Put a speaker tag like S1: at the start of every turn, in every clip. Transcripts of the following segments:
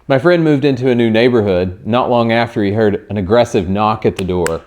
S1: My friend moved into a new neighborhood not long after he heard an aggressive knock at the door.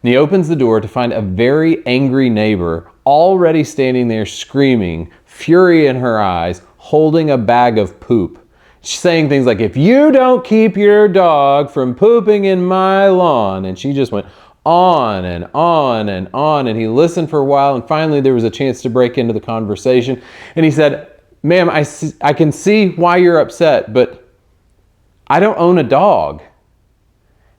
S1: And he opens the door to find a very angry neighbor already standing there screaming, fury in her eyes, holding a bag of poop. She's saying things like, "If you don't keep your dog from pooping in my lawn," and she just went on and on and on, and he listened for a while, and finally there was a chance to break into the conversation, and he said, "Ma'am, I can see why you're upset, but I don't own a dog."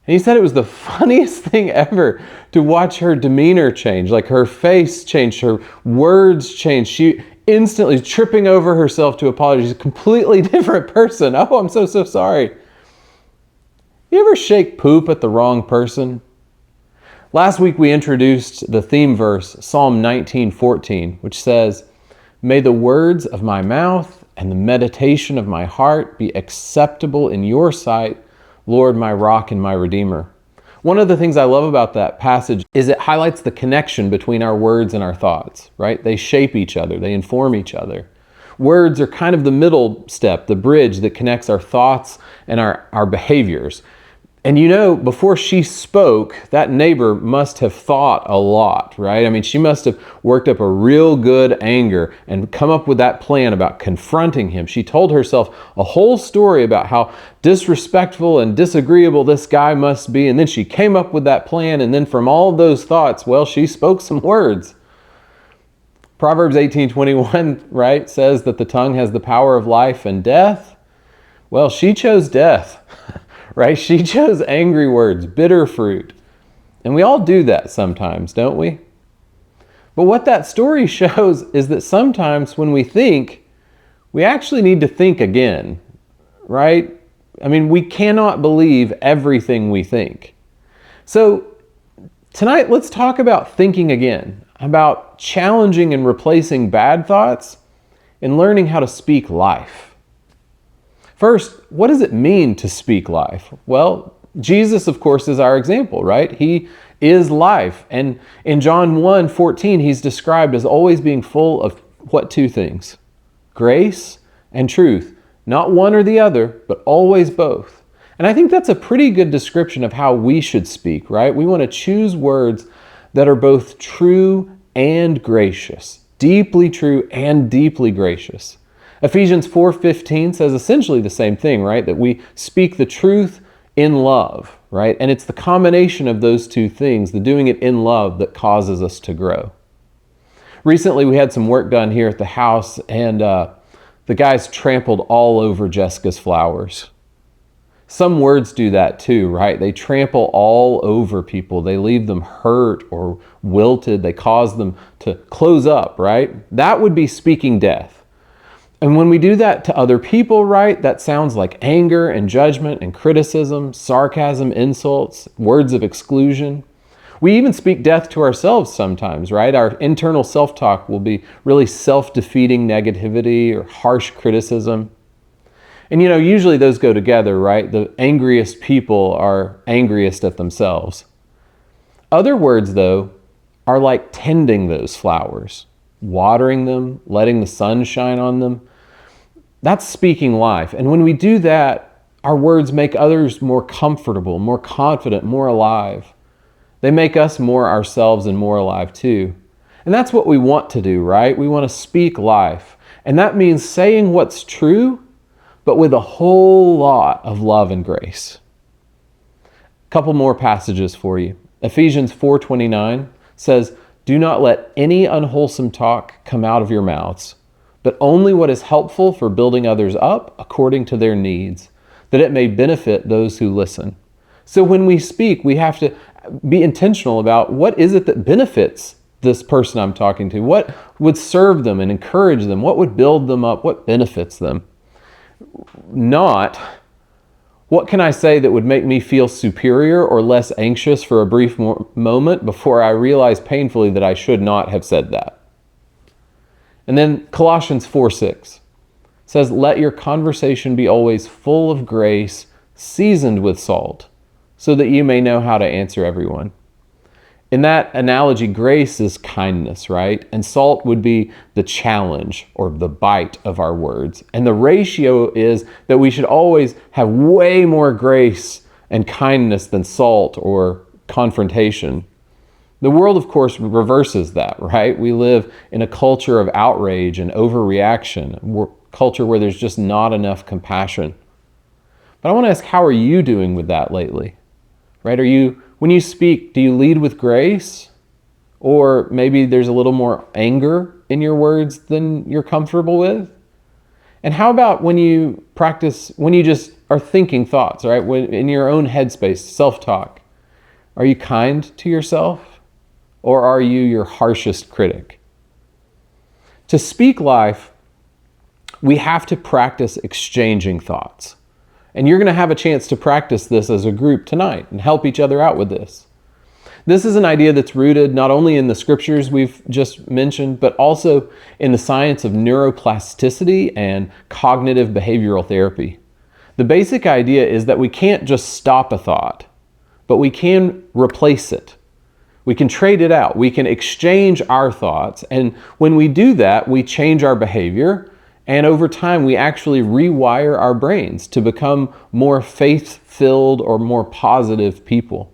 S1: And he said it was the funniest thing ever to watch her demeanor change, like her face changed, her words changed. She instantly tripping over herself to apologize. She's a completely different person. "Oh, I'm so sorry." You ever shake poop at the wrong person? Last week we introduced the theme verse, Psalm 19:14, which says, "May the words of my mouth and the meditation of my heart be acceptable in your sight, Lord, my rock and my redeemer." One of the things I love about that passage is it highlights the connection between our words and our thoughts, right? They shape each other, they inform each other. Words are kind of the middle step, the bridge that connects our thoughts and our behaviors. And you know, before she spoke, that neighbor must have thought a lot, right? I mean, she must have worked up a real good anger and come up with that plan about confronting him. She told herself a whole story about how disrespectful and disagreeable this guy must be. And then she came up with that plan. And then from all of those thoughts, well, she spoke some words. Proverbs 18:21, right, says that the tongue has the power of life and death. Well, she chose death. Right? She chose angry words, bitter fruit. And we all do that sometimes, don't we? But what that story shows is that sometimes when we think, we actually need to think again, right? I mean, we cannot believe everything we think. So tonight, let's talk about thinking again, about challenging and replacing bad thoughts and learning how to speak life. First, what does it mean to speak life? Well, Jesus, of course, is our example, right? He is life. And in John 1:14, he's described as always being full of what two things? Grace and truth. Not one or the other, but always both. And I think that's a pretty good description of how we should speak, right? We want to choose words that are both true and gracious, deeply true and deeply gracious. Ephesians 4:15 says essentially the same thing, right? That we speak the truth in love, right? And it's the combination of those two things, the doing it in love, that causes us to grow. Recently, we had some work done here at the house, and the guys trampled all over Jessica's flowers. Some words do that too, right? They trample all over people. They leave them hurt or wilted. They cause them to close up, right? That would be speaking death. And when we do that to other people, right, that sounds like anger and judgment and criticism, sarcasm, insults, words of exclusion. We even speak death to ourselves sometimes, right? Our internal self-talk will be really self-defeating negativity or harsh criticism. And you know, usually those go together, right? The angriest people are angriest at themselves. Other words, though, are like tending those flowers, watering them, letting the sun shine on them. That's speaking life. And when we do that, our words make others more comfortable, more confident, more alive. They make us more ourselves and more alive too. And that's what we want to do, right? We want to speak life. And that means saying what's true, but with a whole lot of love and grace. A couple more passages for you. Ephesians 4:29 says, "Do not let any unwholesome talk come out of your mouths, but only what is helpful for building others up according to their needs, that it may benefit those who listen." So when we speak, we have to be intentional about what is it that benefits this person I'm talking to? What would serve them and encourage them? What would build them up? What benefits them? Not, what can I say that would make me feel superior or less anxious for a brief moment before I realize painfully that I should not have said that? And then Colossians 4:6 says, "Let your conversation be always full of grace, seasoned with salt, so that you may know how to answer everyone." In that analogy, grace is kindness, right? And salt would be the challenge or the bite of our words. And the ratio is that we should always have way more grace and kindness than salt or confrontation. The world, of course, reverses that, right? We live in a culture of outrage and overreaction, a culture where there's just not enough compassion. But I want to ask, how are you doing with that lately? Right? When you speak, do you lead with grace? Or maybe there's a little more anger in your words than you're comfortable with? And how about when you just are thinking thoughts, right? In your own headspace, self-talk, are you kind to yourself? Or are you your harshest critic? To speak life, we have to practice exchanging thoughts. And you're going to have a chance to practice this as a group tonight and help each other out with this. This is an idea that's rooted not only in the scriptures we've just mentioned, but also in the science of neuroplasticity and cognitive behavioral therapy. The basic idea is that we can't just stop a thought, but we can replace it. We can trade it out. We can exchange our thoughts. And when we do that, we change our behavior. And over time, we actually rewire our brains to become more faith-filled or more positive people.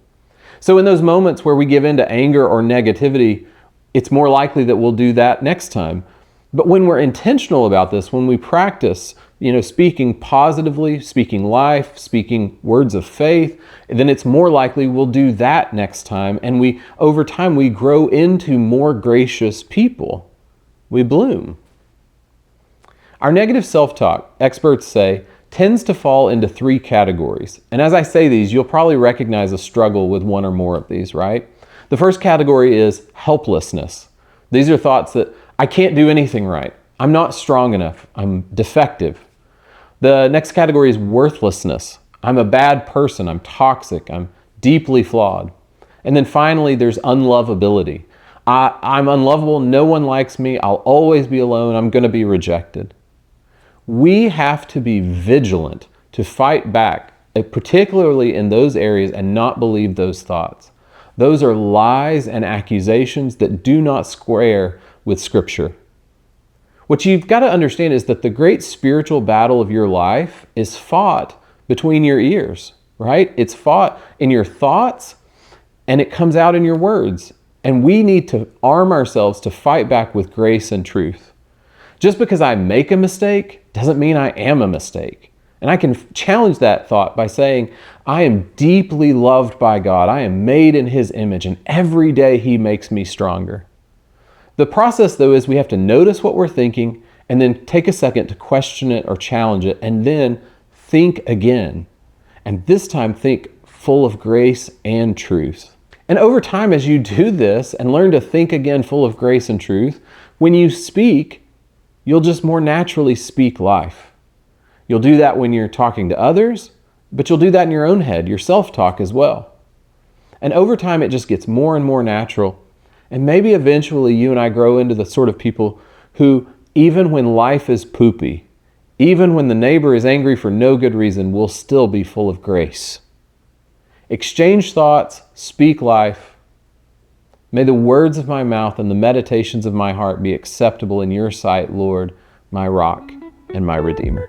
S1: So in those moments where we give in to anger or negativity, it's more likely that we'll do that next time. But when we're intentional about this, when we practice, speaking positively, speaking life, speaking words of faith, then it's more likely we'll do that next time. And over time, we grow into more gracious people. We bloom. Our negative self-talk, experts say, tends to fall into 3 categories. And as I say these, you'll probably recognize a struggle with one or more of these, right? The first category is helplessness. These are thoughts that I can't do anything right. I'm not strong enough. I'm defective. The next category is worthlessness. I'm a bad person. I'm toxic. I'm deeply flawed. And then finally, there's unlovability. I'm unlovable. No one likes me. I'll always be alone. I'm going to be rejected. We have to be vigilant to fight back, particularly in those areas, and not believe those thoughts. Those are lies and accusations that do not square with Scripture. What you've got to understand is that the great spiritual battle of your life is fought between your ears, right? It's fought in your thoughts, and it comes out in your words. And we need to arm ourselves to fight back with grace and truth. Just because I make a mistake doesn't mean I am a mistake. And I can challenge that thought by saying, I am deeply loved by God. I am made in His image, and every day He makes me stronger. The process, though, is we have to notice what we're thinking and then take a second to question it or challenge it, and then think again. And this time, think full of grace and truth. And over time, as you do this and learn to think again full of grace and truth, when you speak, you'll just more naturally speak life. You'll do that when you're talking to others, but you'll do that in your own head, your self-talk as well. And over time, it just gets more and more natural. And maybe eventually you and I grow into the sort of people who, even when life is poopy, even when the neighbor is angry for no good reason, will still be full of grace. Exchange thoughts, speak life. May the words of my mouth and the meditations of my heart be acceptable in your sight, Lord, my rock and my Redeemer.